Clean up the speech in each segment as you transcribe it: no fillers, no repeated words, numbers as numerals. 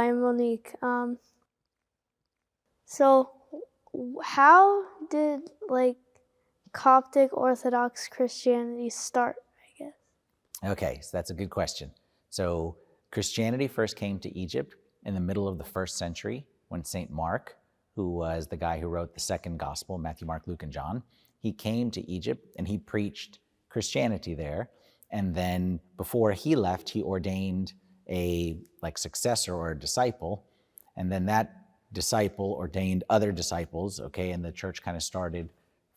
I'm Monique. So how did Coptic Orthodox Christianity start, I guess? Okay, so that's a good question. So Christianity first came to Egypt in the middle of the 1st century when St. Mark, who was the guy who wrote the second gospel, Matthew, Mark, Luke, and John, he came to Egypt and he preached Christianity there. And then before he left, he ordained a successor or a disciple. And then that disciple ordained other disciples, okay, and the church kind of started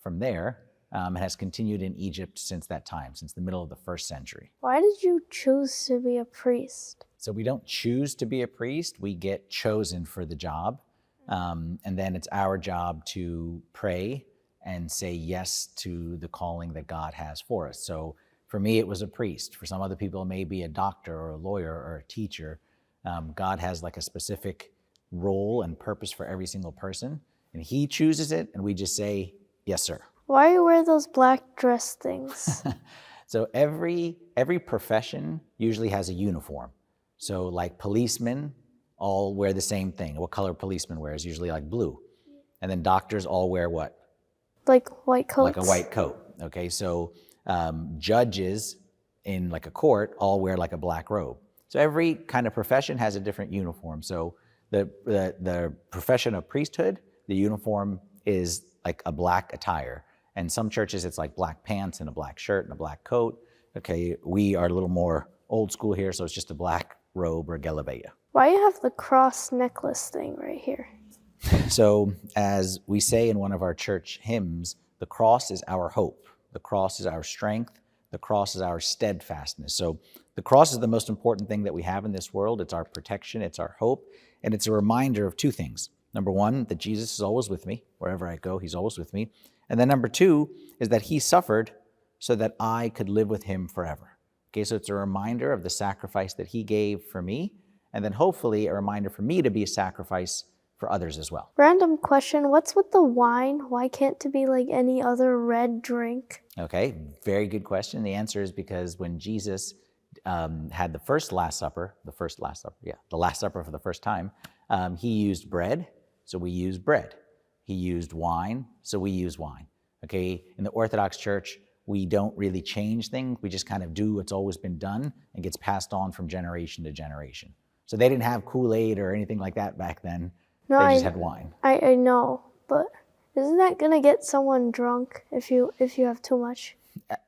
from there. And has continued in Egypt since that time, since the middle of the 1st century. Why did you choose to be a priest? So we don't choose to be a priest, we get chosen for the job. And then it's our job to pray and say yes to the calling that God has for us. So for me, it was a priest. For some other people, it may be a doctor or a lawyer or a teacher. God has a specific role and purpose for every single person, and he chooses it, and we just say, yes, sir. Why do you wear those black dress things? So every profession usually has a uniform. So policemen all wear the same thing. What color policemen wear is usually blue. And then doctors all wear what? Like white coats? Like a white coat. Okay, so judges in a court all wear a black robe. So every kind of profession has a different uniform. So the profession of priesthood, the uniform is a black attire. And some churches, it's black pants and a black shirt and a black coat. Okay, we are a little more old school here, so it's just a black robe or galabeya. Why do you have the cross necklace thing right here? So as we say in one of our church hymns, the cross is our hope. The cross is our strength. The cross is our steadfastness. So the cross is the most important thing that we have in this world. It's our protection, it's our hope, and it's a reminder of two things. Number one, that Jesus is always with me. Wherever I go, he's always with me. And then number two is that he suffered so that I could live with him forever. Okay, so it's a reminder of the sacrifice that he gave for me, and then hopefully a reminder for me to be a sacrifice for others as well. Random question, what's with the wine? Why can't it be like any other red drink? Okay, very good question. The answer is because when Jesus had the last supper for the first time, he used bread, so we use bread. He used wine, so we use wine. Okay, in the Orthodox Church, we don't really change things. We just kind of do what's always been done and gets passed on from generation to generation. So they didn't have Kool-Aid or anything like that back then. No, they just had wine. I know, but isn't that gonna get someone drunk if you have too much?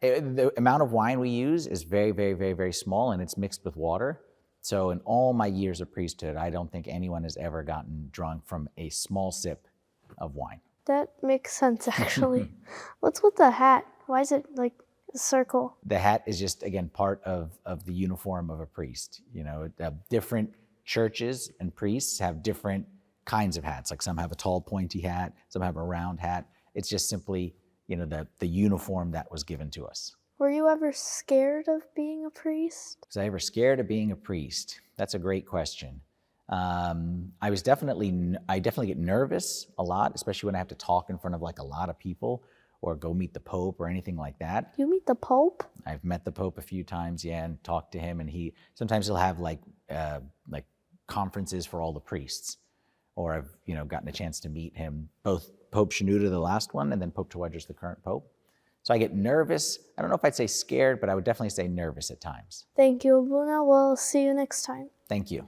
The amount of wine we use is very, very, very, very small, and it's mixed with water. So in all my years of priesthood, I don't think anyone has ever gotten drunk from a small sip of wine. That makes sense, actually. What's with the hat? Why is it a circle? The hat is just, again, part of the uniform of a priest. You know, different churches and priests have different kinds of hats. Some have a tall, pointy hat, some have a round hat. It's just simply, the uniform that was given to us. Were you ever scared of being a priest? Was I ever scared of being a priest? That's a great question. I definitely get nervous a lot, especially when I have to talk in front of a lot of people or go meet the Pope or anything like that. You meet the Pope? I've met the Pope a few times, yeah, and talked to him, and sometimes he'll have conferences for all the priests. Or I've gotten a chance to meet him, both Pope Shenouda, the last one, and then Pope Tawadros, the current Pope. So I get nervous. I don't know if I'd say scared, but I would definitely say nervous at times. Thank you, Abuna. We'll see you next time. Thank you.